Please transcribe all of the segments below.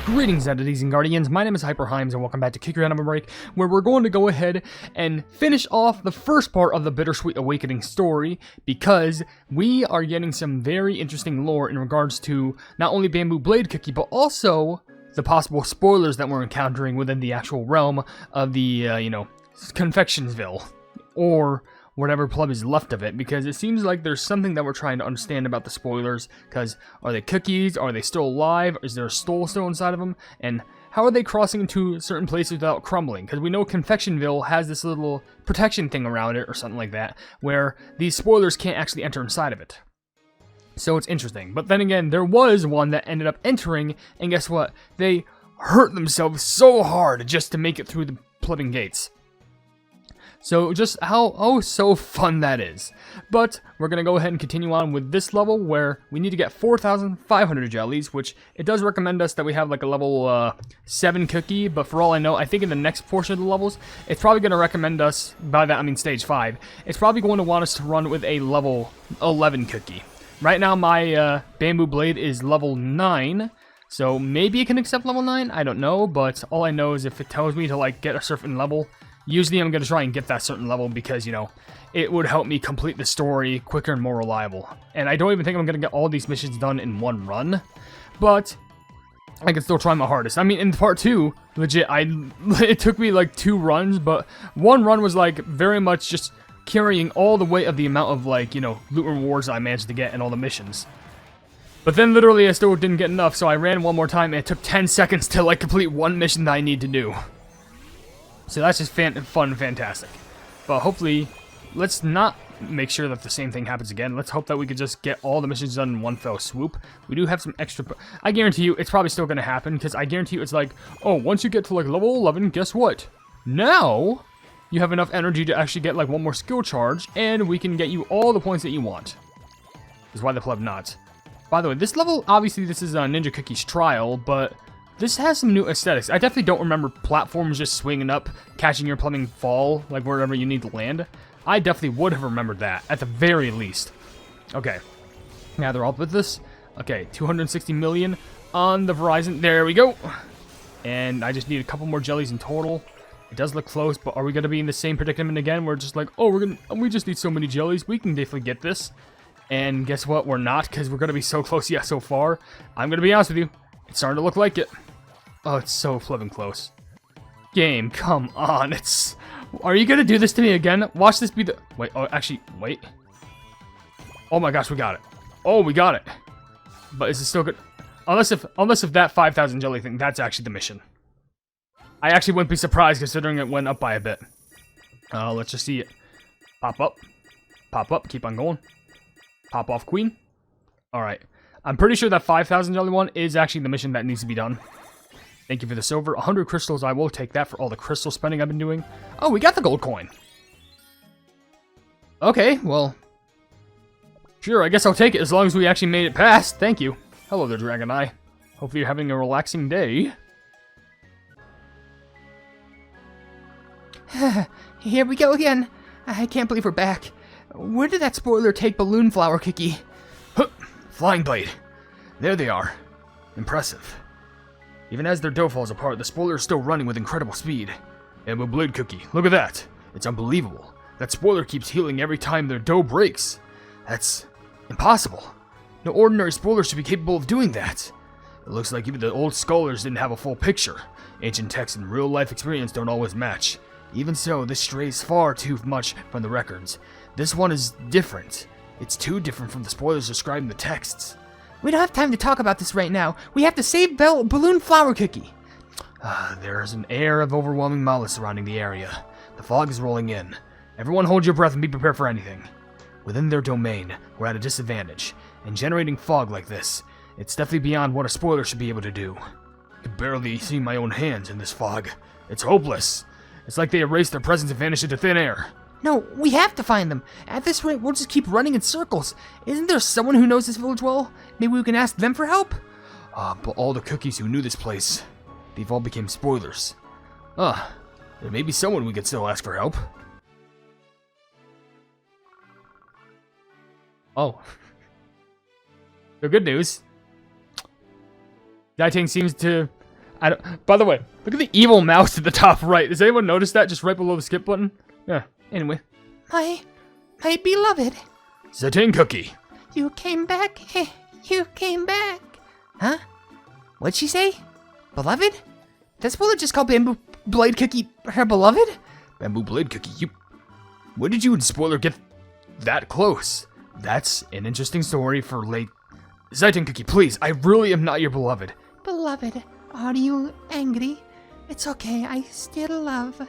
Greetings, entities and guardians. My name is HyperHimes, and welcome back to Kick Your Head on a Break, where we're going to go ahead and finish off the first part of the Bittersweet Awakening story, because we are getting some very interesting lore in regards to not only Bamboo Blade Cookie, but also the possible spoilers that we're encountering within the actual realm of the, Confectionsville, or whatever Plum is left of it, because it seems like there's something that we're trying to understand about the spoilers, because are they cookies, are they still alive, is there a soul still inside of them, and how are they crossing into certain places without crumbling, because we know Confectionville has this little protection thing around it, or something like that, where these spoilers can't actually enter inside of it. So it's interesting, but then again, there was one that ended up entering, and guess what, they hurt themselves so hard just to make it through the Plum gates. So just how so fun that is. But we're going to go ahead and continue on with this level where we need to get 4,500 jellies, which it does recommend us that we have like a level 7 cookie, but for all I know, I think in the next portion of the levels, it's probably going to recommend us, by that I mean stage 5, it's probably going to want us to run with a level 11 cookie. Right now my Bamboo Blade is level 9, so maybe it can accept level 9, I don't know, but all I know is if it tells me to like get a certain level, usually I'm going to try and get that certain level because, it would help me complete the story quicker and more reliable. And I don't even think I'm going to get all these missions done in one run, but I can still try my hardest. I mean, in part 2, legit, it took me like 2 runs, but one run was like very much just carrying all the weight of the amount of like, loot rewards I managed to get and all the missions. But then literally I still didn't get enough, so I ran one more time and it took 10 seconds to like complete one mission that I need to do. So that's just fun and fantastic. But hopefully, let's not make sure that the same thing happens again. Let's hope that we could just get all the missions done in one fell swoop. We do have some extra... I guarantee you, it's probably still going to happen, because I guarantee you it's like, oh, once you get to like level 11, guess what? Now, you have enough energy to actually get like one more skill charge, and we can get you all the points that you want. Is why the Plum not. By the way, this level, obviously this is Ninja Cookie's trial, but... this has some new aesthetics. I definitely don't remember platforms just swinging up, catching your plumbing fall, like wherever you need to land. I definitely would have remembered that, at the very least. Okay. Now they're all with this. Okay, 260 million on the Verizon. There we go. And I just need a couple more jellies in total. It does look close, but are we going to be in the same predicament again? We're just like, oh, we just need so many jellies. We can definitely get this. And guess what? We're not, because we're going to be so close yet so far. I'm going to be honest with you. It's starting to look like it. Oh, it's so flippin' close. Game, come on. Are you gonna do this to me again? Watch this be the... Wait, oh, actually, wait. Oh my gosh, we got it. Oh, we got it. But is it still good? Unless if that 5,000 jelly thing, that's actually the mission. I actually wouldn't be surprised considering it went up by a bit. Let's just see it. Pop up. Pop up, keep on going. Pop off queen. Alright. I'm pretty sure that 5,000 jelly one is actually the mission that needs to be done. Thank you for the silver. 100 crystals, I will take that for all the crystal spending I've been doing. Oh, we got the gold coin. Okay, well. Sure, I guess I'll take it as long as we actually made it past. Thank you. Hello there, Dragon Eye. Hopefully you're having a relaxing day. Here we go again. I can't believe we're back. Where did that spoiler take Balloon Flower Cookie? Huh, Flying Blade. There they are. Impressive. Even as their dough falls apart, the spoiler is still running with incredible speed. Bamboo Blade Cookie, look at that! It's unbelievable. That spoiler keeps healing every time their dough breaks. That's impossible. No ordinary spoiler should be capable of doing that. It looks like even the old scholars didn't have a full picture. Ancient texts and real-life experience don't always match. Even so, this strays far too much from the records. This one is different. It's too different from the spoilers described in the texts. We don't have time to talk about this right now. We have to save Balloon Flower Cookie. There is an air of overwhelming malice surrounding the area. The fog is rolling in. Everyone hold your breath and be prepared for anything. Within their domain, we're at a disadvantage, and generating fog like this, it's definitely beyond what a spoiler should be able to do. I can barely see my own hands in this fog. It's hopeless. It's like they erased their presence and vanished into thin air. No, we have to find them. At this rate, we'll just keep running in circles. Isn't there someone who knows this village well? Maybe we can ask them for help? But all the cookies who knew this place, they've all became spoilers. There may be someone we could still ask for help. Oh. The good news. Xitang seems to... By the way, look at the evil mouse at the top right. Does anyone notice that just right below the skip button? Yeah, anyway. My beloved. Xitang Cookie. You came back. You came back. Huh? What'd she say? Beloved? That spoiler just called Bamboo Blade Cookie her beloved? Bamboo Blade Cookie, when did you and Spoiler get that close? That's an interesting story for late... Xitang Cookie, please, I really am not your beloved. Beloved, are you angry? It's okay, I still love...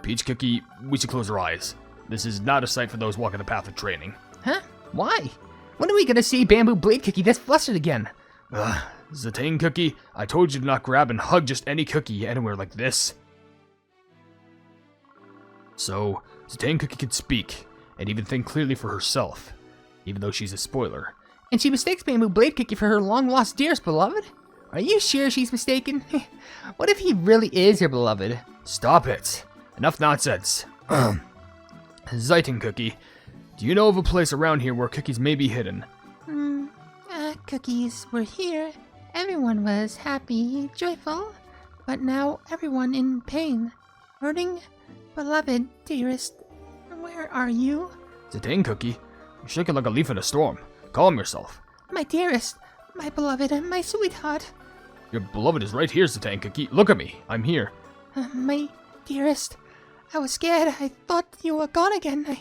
Peach Cookie, we should close our eyes. This is not a sight for those walking the path of training. Huh? Why? When are we gonna see Bamboo Blade Cookie that's flustered again? Xitang Cookie, I told you to not grab and hug just any cookie anywhere like this. So, Xitang Cookie could speak, and even think clearly for herself, even though she's a spoiler. And she mistakes Bamboo Blade Cookie for her long-lost dearest beloved? Are you sure she's mistaken? What if he really is her beloved? Stop it. Enough nonsense. Xitang Cookie, do you know of a place around here where cookies may be hidden? Cookies were here. Everyone was happy, joyful. But now everyone in pain. Hurting? Beloved, dearest, where are you? Xitang Cookie, you're shaking like a leaf in a storm. Calm yourself. My dearest, my beloved, my sweetheart. Your beloved is right here, Xitang Cookie. Look at me. I'm here. My dearest, I was scared. I thought you were gone again.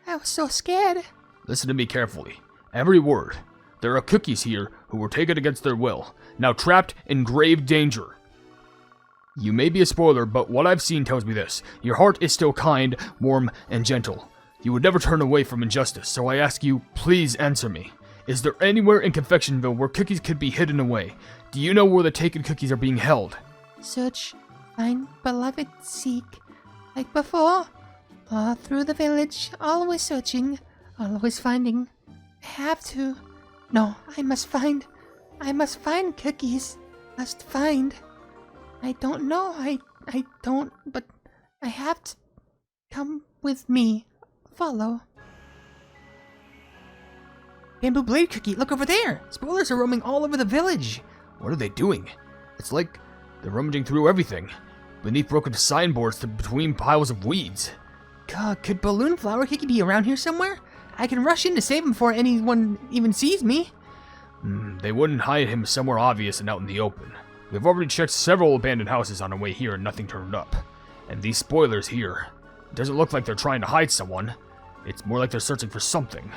I was so scared. Listen to me carefully. Every word. There are cookies here who were taken against their will, now trapped in grave danger. You may be a spoiler, but what I've seen tells me this. Your heart is still kind, warm, and gentle. You would never turn away from injustice, so I ask you, please answer me. Is there anywhere in Confectionville where cookies could be hidden away? Do you know where the taken cookies are being held? Search, find, beloved, seek. Like before, all through the village, always searching, always finding. I have to. No, I must find cookies. Must find. I don't know, I don't, but I have to. Come with me. Follow. Bamboo Blade Cookie, look over there! Spoilers are roaming all over the village. What are they doing? It's like they're rummaging through everything. Beneath broken signboards to between piles of weeds. God, could Balloon Flower Cookie be around here somewhere? I can rush in to save him before anyone even sees me. They wouldn't hide him somewhere obvious and out in the open. We've already checked several abandoned houses on our way here and nothing turned up. And these spoilers here, it doesn't look like they're trying to hide someone. It's more like they're searching for something.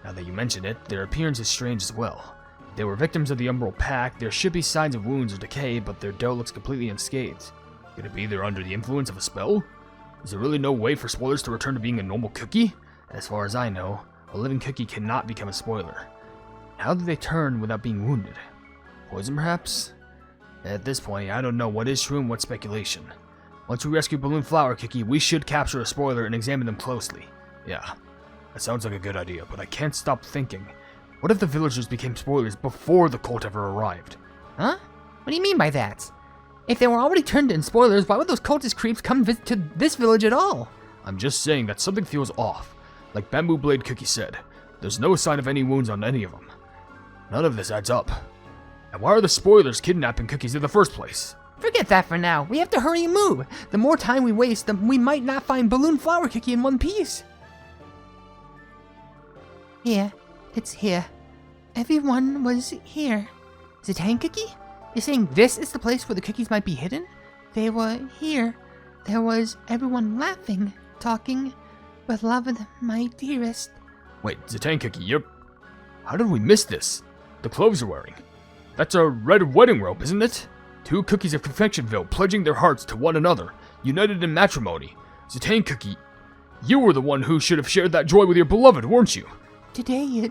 Now that you mention it, their appearance is strange as well. They were victims of the Umbral Pact. There should be signs of wounds or decay, but their dough looks completely unscathed. Could it be they're under the influence of a spell? Is there really no way for spoilers to return to being a normal cookie? As far as I know, a living cookie cannot become a spoiler. How did they turn without being wounded? Poison, perhaps? At this point, I don't know what is true and what's speculation. Once we rescue Balloon Flower Cookie, we should capture a spoiler and examine them closely. Yeah, that sounds like a good idea, but I can't stop thinking. What if the villagers became spoilers before the cult ever arrived? Huh? What do you mean by that? If they were already turned into spoilers, why would those cultist creeps come visit to this village at all? I'm just saying that something feels off. Like Bamboo Blade Cookie said, there's no sign of any wounds on any of them. None of this adds up. And why are the spoilers kidnapping cookies in the first place? Forget that for now. We have to hurry and move. The more time we waste, we might not find Balloon Flower Cookie in one piece. Here. It's here. Everyone was here. Xitang Cookie? You're saying this is the place where the cookies might be hidden? They were here. There was everyone laughing, talking. Beloved, my dearest. Wait, Xitang Cookie, you're... How did we miss this? The clothes you're wearing. That's a red wedding robe, isn't it? 2 cookies of Confectionville pledging their hearts to one another, united in matrimony. Xitang Cookie, you were the one who should have shared that joy with your beloved, weren't you? Today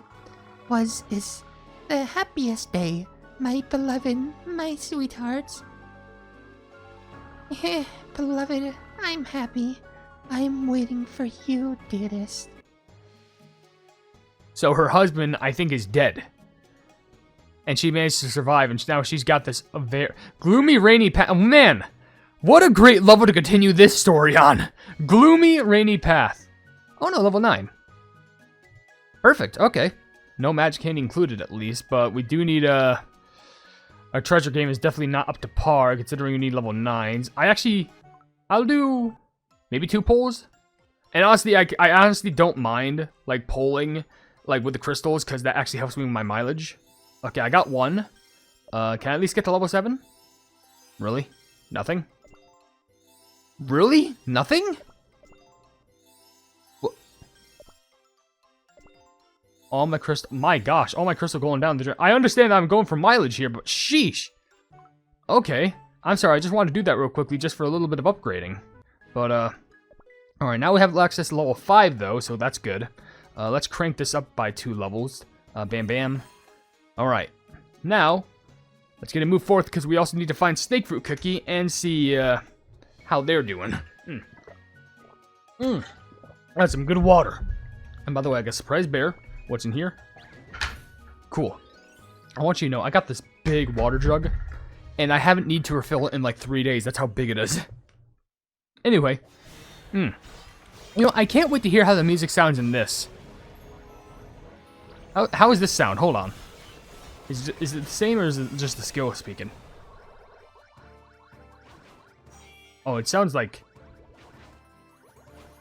is the happiest day, my beloved, my sweethearts. Beloved, I'm happy. I'm waiting for you, dearest. So her husband, I think, is dead. And she managed to survive, and now she's got this gloomy, rainy path. Oh, man, what a great level to continue this story on. Gloomy, rainy path. Oh no, level 9. Perfect, okay. No magic candy included, at least, but we do need Our treasure game is definitely not up to par, considering we need level 9s. I'll do maybe 2 pulls. And honestly, I honestly don't mind, like, pulling, like, with the crystals, because that actually helps me with my mileage. Okay, I got 1. Can I at least get to level 7? Really? Nothing? Really? Nothing? What? All my crystal... My gosh, all my crystal going down the drain. I understand that I'm going for mileage here, but sheesh. Okay. I'm sorry, I just wanted to do that real quickly just for a little bit of upgrading. But, alright, now we have access to level 5, though, so that's good. Let's crank this up by 2 levels. Bam, bam. Alright. Now, let's get a move forth, because we also need to find Snake Fruit Cookie and see, how they're doing. That's some good water. And by the way, I got a surprise bear. What's in here? Cool. I want you to know, I got this big water jug, and I haven't need to refill it in like 3 days. That's how big it is. Anyway. You know, I can't wait to hear how the music sounds in this. How does this sound? Hold on. Is it the same, or is it just the skill speaking? Oh, it sounds like...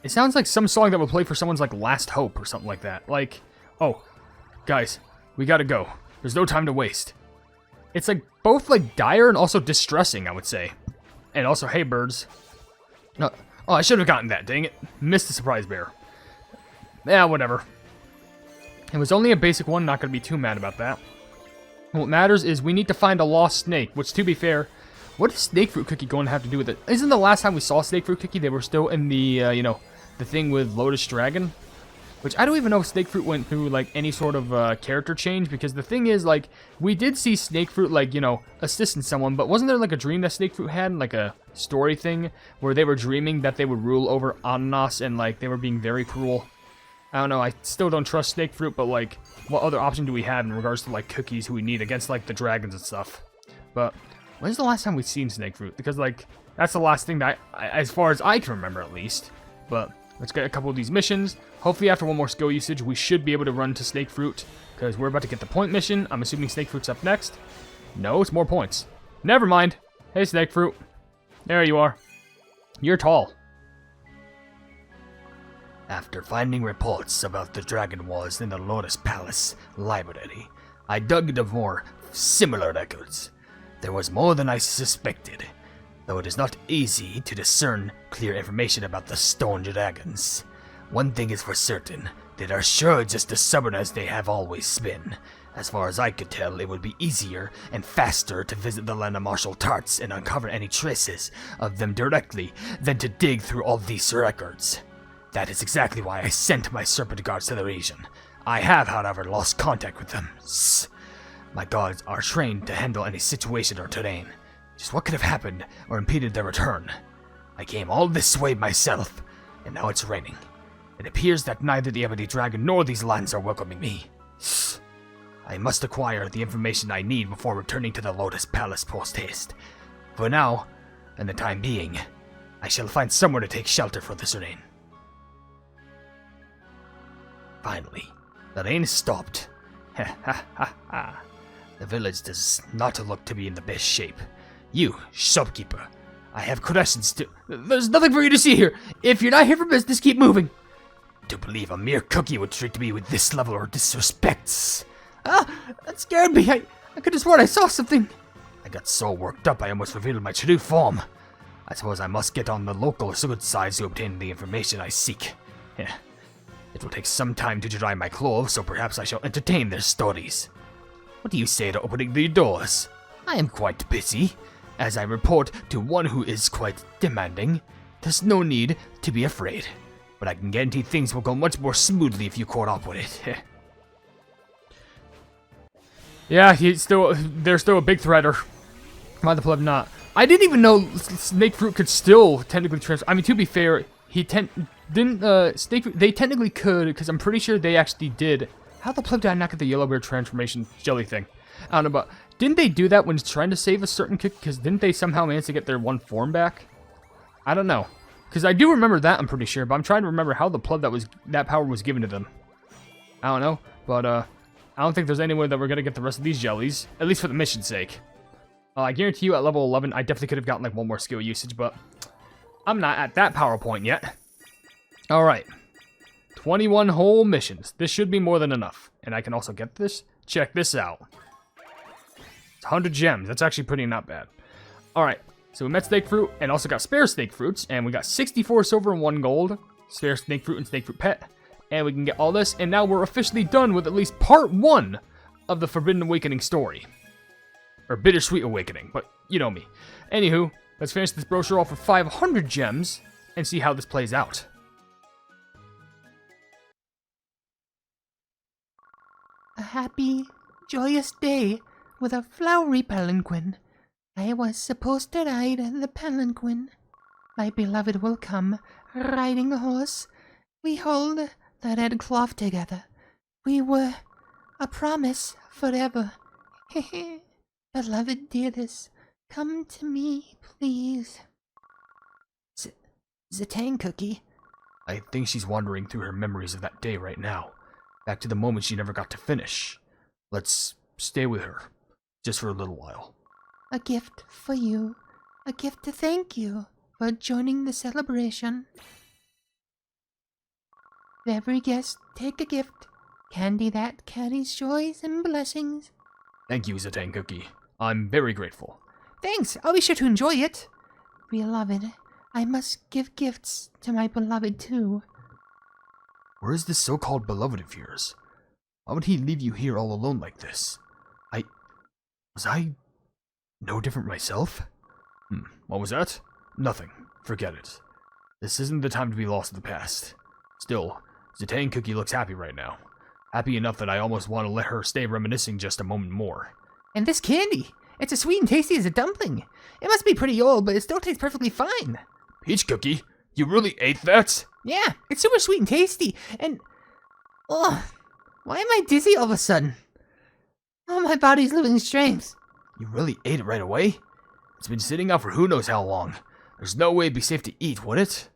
It sounds like some song that would play for someone's, like, Last Hope or something like that. Like, oh, guys, we gotta go. There's no time to waste. It's, like, both, like, dire and also distressing, I would say. And also, hey, birds. No, oh, I should have gotten that, dang it. Missed the surprise bear. Yeah, whatever. It was only a basic one, not gonna be too mad about that. What matters is we need to find a lost snake, which, to be fair... What is Snake Fruit Cookie going to have to do with it? Isn't the last time we saw Snake Fruit Cookie, they were still in the, you know, the thing with Lotus Dragon? Which, I don't even know if Snake Fruit went through, like, any sort of, character change, because the thing is, like, we did see Snake Fruit, like, you know, assisting someone, but wasn't there, like, a dream that Snake Fruit had, like, a story thing, where they were dreaming that they would rule over Ananas, and, like, they were being very cruel? I don't know, I still don't trust Snake Fruit, but, like, what other option do we have in regards to, like, cookies who we need against, like, the dragons and stuff? But... When's the last time we've seen Snake Fruit? Because, like, that's the last thing that as far as I can remember, at least. But let's get a couple of these missions. Hopefully, after one more skill usage, we should be able to run to Snake Fruit. Because we're about to get the point mission. I'm assuming Snake Fruit's up next. No, it's more points. Never mind. Hey, Snake Fruit. There you are. You're tall. After finding reports about the Dragon Wars in the Lotus Palace library, I dug into more similar records. There was more than I suspected, though it is not easy to discern clear information about the stone dragons. One thing is for certain, they are sure just as stubborn as they have always been. As far as I could tell, it would be easier and faster to visit the land of martial tarts and uncover any traces of them directly than to dig through all these records. That is exactly why I sent my serpent guards to the region. I have, however, lost contact with them. My guards are trained to handle any situation or terrain. Just what could have happened or impeded their return? I came all this way myself, and now it's raining. It appears that neither the Ebony Dragon nor these lands are welcoming me. I must acquire the information I need before returning to the Lotus Palace post-haste. For now, and the time being, I shall find somewhere to take shelter for this rain. Finally, the rain stopped. Ha ha ha ha. The village does not look to be in the best shape. You, shopkeeper, I have questions to... There's nothing for you to see here. If you're not here for business, keep moving. To believe a mere cookie would treat me with this level of disrespect. Ah, that scared me. I could have sworn I saw something. I got so worked up I almost revealed my true form. I suppose I must get on the local good side to obtain the information I seek. It will take some time to dry my clothes, so perhaps I shall entertain their stories. What do you say to opening the doors? I am quite busy. As I report to one who is quite demanding, there's no need to be afraid. But I can guarantee things will go much more smoothly if you cooperate. Yeah, there's still a big threader. Why the pleb not? I didn't even know Snake Fruit could still technically transfer. I mean, to be fair, they technically could, because I'm pretty sure they actually did. How the pleb did I not get the yellow bear transformation jelly thing? I don't know, but didn't they do that when trying to save a certain kick? Because didn't they somehow manage to get their one form back? I don't know. Because I do remember that, I'm pretty sure, but I'm trying to remember how the pleb that power was given to them. I don't know, but I don't think there's any way that we're going to get the rest of these jellies, at least for the mission's sake. I guarantee you at level 11, I definitely could have gotten like one more skill usage, but I'm not at that power point yet. Alright. 21 whole missions. This should be more than enough. And I can also get this. Check this out. It's 100 gems. That's actually pretty not bad. Alright. So we met snake fruit and also got spare snake fruits. And we got 64 silver and 1 gold. Spare snake fruit and snake fruit pet. And we can get all this. And now we're officially done with at least part 1 of the Forbidden Awakening story. Or Bittersweet Awakening. But you know me. Anywho, let's finish this brochure off for 500 gems. And see how this plays out. A happy, joyous day with a flowery palanquin. I was supposed to ride the palanquin. My beloved will come, riding a horse. We hold the red cloth together. We were a promise forever. Beloved dearest, come to me, please. Xitang cookie. I think she's wandering through her memories of that day right now. Back to the moment she never got to finish. Let's stay with her. Just for a little while. A gift for you. A gift to thank you for joining the celebration. Every guest take a gift. Candy that carries joys and blessings. Thank you, Xitang Cookie. I'm very grateful. Thanks, I'll be sure to enjoy it. Beloved, I must give gifts to my beloved too. Where is this so-called beloved of yours? Why would he leave you here all alone like this? Was I no different myself? What was that? Nothing. Forget it. This isn't the time to be lost in the past. Still, Xitang Cookie looks happy right now. Happy enough that I almost want to let her stay reminiscing just a moment more. And this candy, it's as sweet and tasty as a dumpling. It must be pretty old, but it still tastes perfectly fine. Peach Cookie? You really ate that? Yeah, it's super sweet and tasty, and... Oh, why am I dizzy all of a sudden? Oh, my body's losing strength. You really ate it right away? It's been sitting out for who knows how long. There's no way it'd be safe to eat, would it?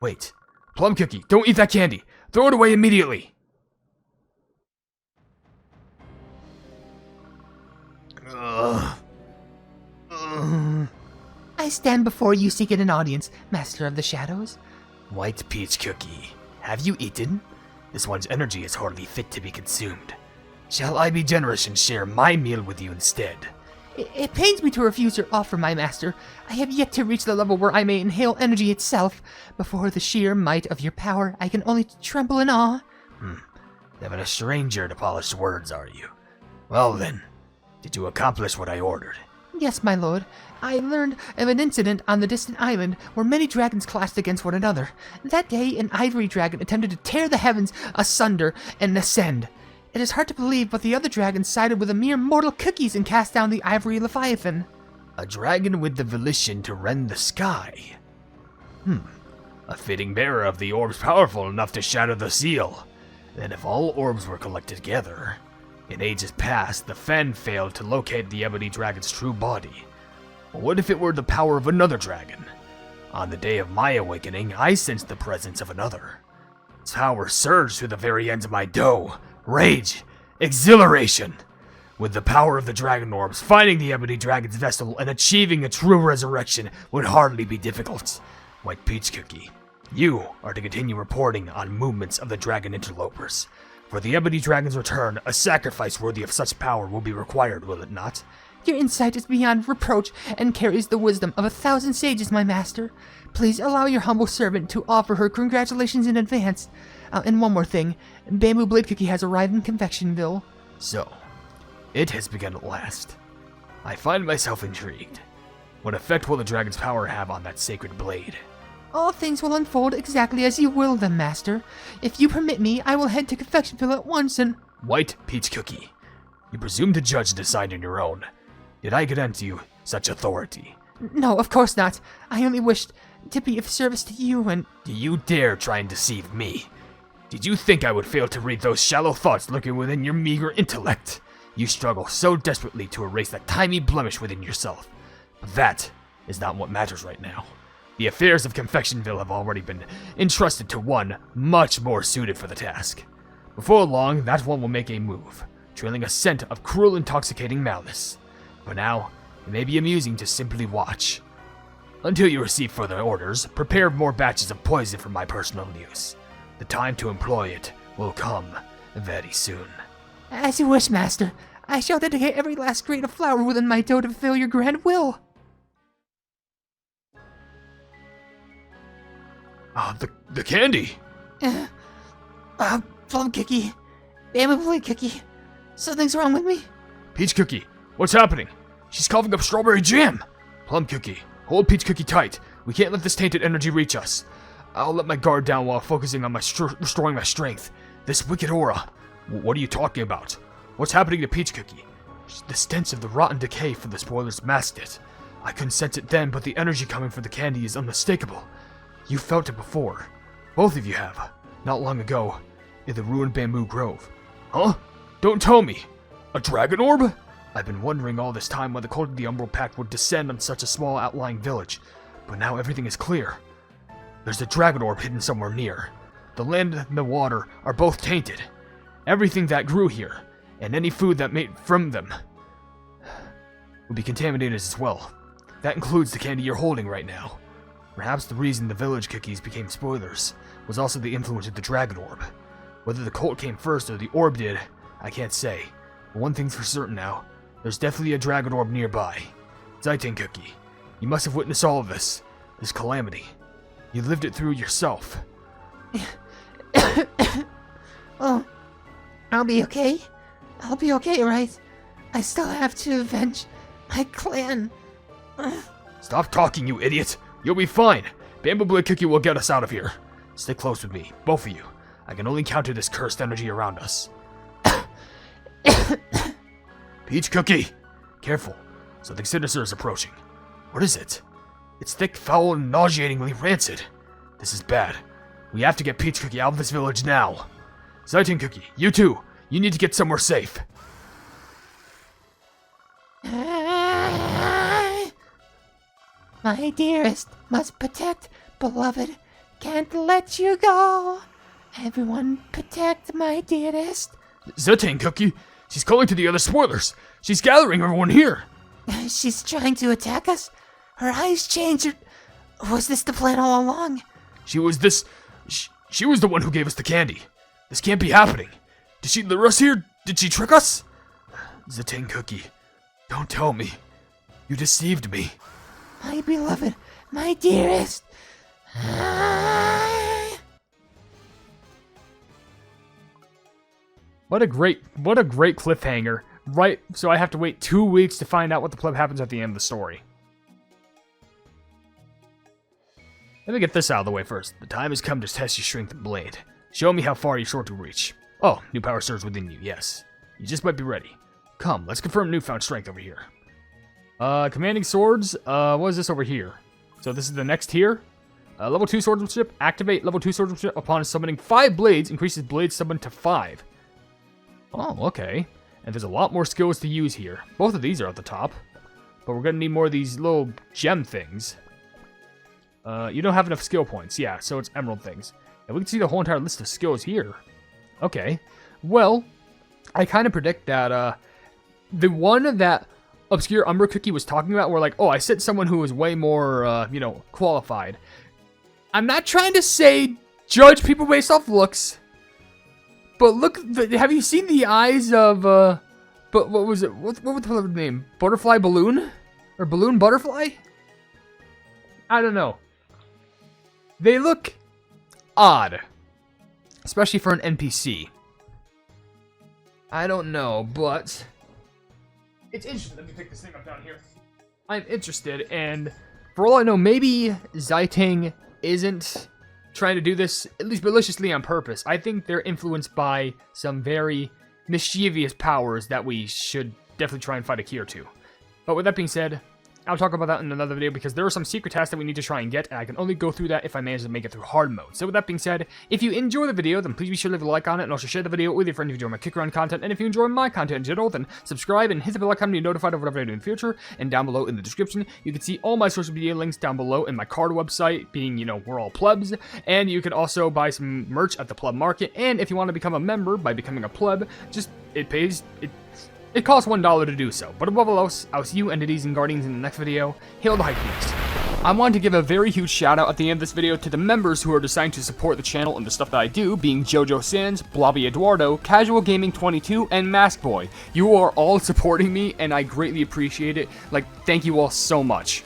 Wait. Plum Cookie, don't eat that candy! Throw it away immediately! I stand before you seeking an audience, Master of the Shadows. White Peach Cookie, have you eaten? This one's energy is hardly fit to be consumed. Shall I be generous and share my meal with you instead? It pains me to refuse your offer, my master. I have yet to reach the level where I may inhale energy itself. Before the sheer might of your power, I can only tremble in awe. Never a stranger to polished words, are you? Well then, did you accomplish what I ordered? Yes, my lord. I learned of an incident on the distant island where many dragons clashed against one another. That day, an ivory dragon attempted to tear the heavens asunder and ascend. It is hard to believe, but the other dragon sided with the mere mortal cookies and cast down the ivory leviathan. A dragon with the volition to rend the sky. A fitting bearer of the orbs powerful enough to shatter the seal. Then if all orbs were collected together... In ages past, the Fen failed to locate the ebony dragon's true body. But what if it were the power of another dragon? On the day of my awakening, I sensed the presence of another. Its power surged through the very ends of my dough. Rage! Exhilaration! With the power of the dragon orbs, finding the ebony dragon's vessel and achieving a true resurrection would hardly be difficult. White Peach Cookie, you are to continue reporting on movements of the dragon interlopers. For the ebony dragon's return, a sacrifice worthy of such power will be required, will it not? Your insight is beyond reproach and carries the wisdom of 1,000 sages, my master. Please allow your humble servant to offer her congratulations in advance. And one more thing, Bamboo Blade Cookie has arrived in Confectionville. So, it has begun at last. I find myself intrigued. What effect will the dragon's power have on that sacred blade? All things will unfold exactly as you will them, master. If you permit me, I will head to Confectionville at once and... White Peach Cookie, you presume to judge and decide on your own. Did I grant you such authority? No, of course not. I only wished to be of service to you and... Do you dare try and deceive me? Did you think I would fail to read those shallow thoughts lurking within your meager intellect? You struggle so desperately to erase that tiny blemish within yourself. But that is not what matters right now. The affairs of Confectionville have already been entrusted to one much more suited for the task. Before long, that one will make a move, trailing a scent of cruel, intoxicating malice. For now, it may be amusing to simply watch. Until you receive further orders, prepare more batches of poison for my personal use. The time to employ it will come very soon. As you wish, master. I shall dedicate every last grain of flour within my dough to fulfill your grand will. The candy! Plum cookie. Bamboo blade cookie. Something's wrong with me. Peach Cookie, what's happening? She's coughing up strawberry jam! Plum Cookie, hold Peach Cookie tight. We can't let this tainted energy reach us. I'll let my guard down while focusing on restoring my strength. This wicked aura. What are you talking about? What's happening to Peach Cookie? The stench of the rotten decay from the spoilers masked it. I couldn't sense it then, but the energy coming from the candy is unmistakable. You felt it before. Both of you have. Not long ago, in the ruined bamboo grove. Huh? Don't tell me! A dragon orb? I've been wondering all this time why the cult of the Umbral Pact would descend on such a small outlying village. But now everything is clear. There's a dragon orb hidden somewhere near. The land and the water are both tainted. Everything that grew here, and any food that made from them, will be contaminated as well. That includes the candy you're holding right now. Perhaps the reason the village cookies became spoilers was also the influence of the dragon orb. Whether the cult came first or the orb did, I can't say. But one thing's for certain now. There's definitely a dragon orb nearby. Xitang Cookie, you must have witnessed all of this calamity. You lived it through yourself. Oh, I'll be okay. I'll be okay, right? I still have to avenge my clan. Stop talking, you idiot. You'll be fine. Bamboo Blade Cookie will get us out of here. Stay close with me, both of you. I can only counter this cursed energy around us. Peach Cookie! Careful. Something sinister is approaching. What is it? It's thick, foul, and nauseatingly rancid. This is bad. We have to get Peach Cookie out of this village now. Xitang Cookie, you too. You need to get somewhere safe. My dearest, must protect, beloved. Can't let you go. Everyone protect my dearest. Xitang Cookie, she's calling to the other spoilers. She's gathering everyone here. She's trying to attack us. Her eyes changed. Was this the plan all along? She was the one who gave us the candy. This can't be happening. Did she lure us here? Did she trick us? Xitang Cookie, don't tell me. You deceived me. My beloved, my dearest. What a great cliffhanger. Right, so I have to wait 2 weeks to find out what the pleb happens at the end of the story. Let me get this out of the way first. The time has come to test your strength and blade. Show me how far you're sure to reach. Oh, new power surge within you, yes. You just might be ready. Come, let's confirm newfound strength over here. Commanding swords, what is this over here? So this is the next tier. Level 2 swordsmanship, activate level 2 swordsmanship upon summoning 5 blades, increases blades summoned to 5. Oh, okay. And there's a lot more skills to use here. Both of these are at the top. But we're gonna need more of these little gem things. You don't have enough skill points, yeah, so it's emerald things. And we can see the whole entire list of skills here. Okay. Well, I kind of predict that, the one that Obscure Umbra Cookie was talking about, were like, oh, I sent someone who was way more, qualified. I'm not trying to say judge people based off looks, but look, have you seen the eyes of, but what was it? What was the name? Butterfly Balloon? Or Balloon Butterfly? I don't know. They look odd, especially for an NPC. I don't know, but it's interesting. Let me pick this thing up down here. I'm interested, and for all I know, maybe Xitang isn't trying to do this, at least maliciously on purpose. I think they're influenced by some very mischievous powers that we should definitely try and fight a cure to. But with that being said, I'll talk about that in another video because there are some secret tasks that we need to try and get, and I can only go through that if I manage to make it through hard mode. So with that being said, if you enjoy the video, then please be sure to leave a like on it, and also share the video with your friends if you enjoy my kick around content. And if you enjoy my content in general, then subscribe and hit the bell icon to be notified of whatever I do in the future. And down below in the description, you can see all my social media links down below in my card website, being, we're all plebs. And you can also buy some merch at the pleb market. And if you want to become a member by becoming a pleb, It costs $1 to do so, but above all else, I'll see you entities and guardians in the next video. Hail the Hypenese. I wanted to give a very huge shout out at the end of this video to the members who are deciding to support the channel and the stuff that I do, being Jojo Sands, Blobby Eduardo, Casual Gaming 22, and Mask Boy. You are all supporting me, and I greatly appreciate it. Like, thank you all so much.